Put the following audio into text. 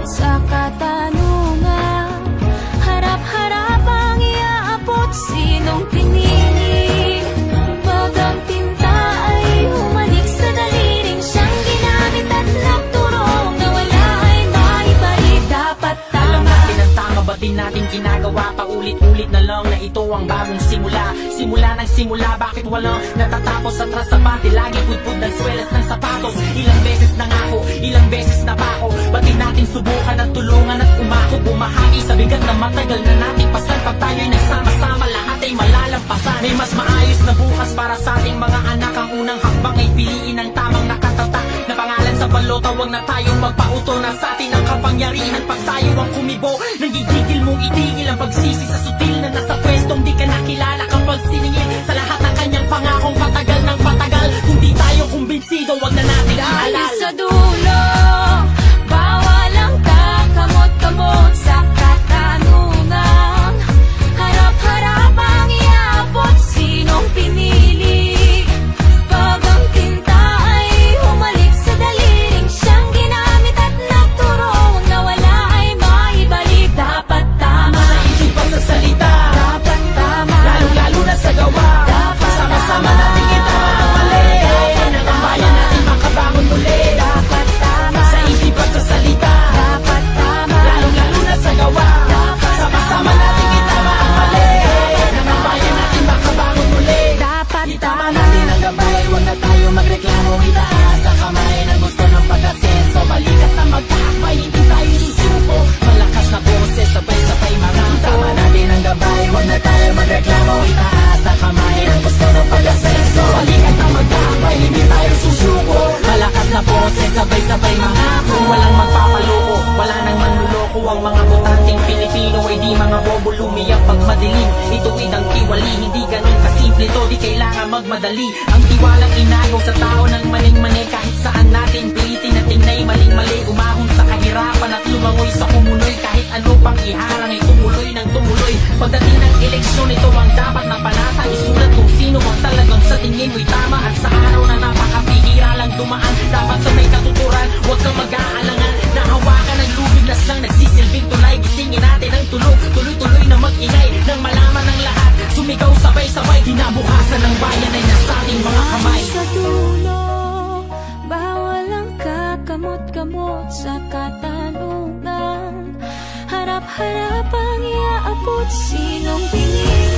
kamot sa katanungan. Harap-harapang iaabot, sinong pinili? Pag ang tinta ay humalik sa daliring siyang ginamit at nagturong na wala ay maibalik. Dapat tama. Alam natin ang tama, ba't di natin ginagawa? Paulit-ulit na lang na ito ang bagong simula. Simula ng simula, bakit walang natatapos? Atras sa bati, lagi pudpud ng swelas ng sapatos. Ilang beses na nga ako, ilang beses na pa ako. Ba't di natin subukan at tulungan at umako? Bumahagi sa bigat na matagal na nating pasan. Pag tayo'y nagsama-sama, lahat ay malalampasan. May mas maayos na bukas para sa ating mga anak. Ang unang hakbang ay piliin ang tamang nakatatak na pangalan sa balota. Huwag na tayong magpautol na sa atin ang kapangyarihan. Pag tayo ang kumibo, nagigigil mong itigil ang pagsisi sa sutil na nasa pwestong di ka nakilala. Kapag siningil sa lahat ng kanyang pangakong patagal ng patagal. Kung di tayo kumbinsido, huwag na natin Dahil ialala. sa dulo, bawal ang kakamot-kamot sa katanungan. Harap-harapang iabot, sinong pinili? Pag ang tinta ay humalik sa daliring siyang ginamit at nagturong na wala ay maibalik. Dapat tama. Sa isip at sa salita, Dapat tama. lalo-lalo na sa gawa. Dapat Sama-sama tama. natin kita ang mali. Ng ang bayan natin makabangon muli. Dapat tama. Sa isip at sa salita, Dapat tama. lalo-lalo na sa gawa. Dapat Sama-sama tama. natin kita ang mali. Ng ang bayan natin makabangon muli. Dapat Itama tama. natin ang gabay, huwag na tayo magreklamo. Itaas sa kamay ng gusto ng pag-asenso. Balikat na magkakbay, hindi tayo susuko. Malakas na boses, sabay-sabay marako. Itama natin ang gabay, huwag na tayo magreklamo. Itaas sa kamay ng gusto ng pag-asenso. Balikat na magkakbay, hindi tayo susuko. Malakas na boses, sabay-sabay marako. Walang magpapaloko, wala nang manluloko. Ang mga botanteng Pilipino ay di mga bobo lumiyak pag madilim. Ituwid ang tiwali, hindi ganun kasimple to. Di kailangan magmadali. Ang tiwalang inagaw sa tao ng maling-mani. Kahit saan natin pilitin at tingnay maling-mali. Umahon sa kahirapan at lumangoy sa kumunoy. Kahit ano pang iharang ay tumuloy ng tumuloy. Pagdating ng eleksyon, ito ang dapat na panatang. Isulat kung sino ang talagang sa tingin mo'y tama. At sa araw na napakapihira lang dumaan, dapat sa may katuturan, huwag kang mag-aalangan. Nahawakan ng lubid na siyang nagsisilbing tulay. Gisingin natin ang tulog, tuloy-tuloy na mag-ingay. Nang malaman ng lahat, sumigaw sabay-sabay. Kinabukasan ng bayan ay nasa ating mga kamay. Sa dulo, bawal ang kakamot-kamot sa katanungan. Harap-harap ang iaabot, sinong pinili?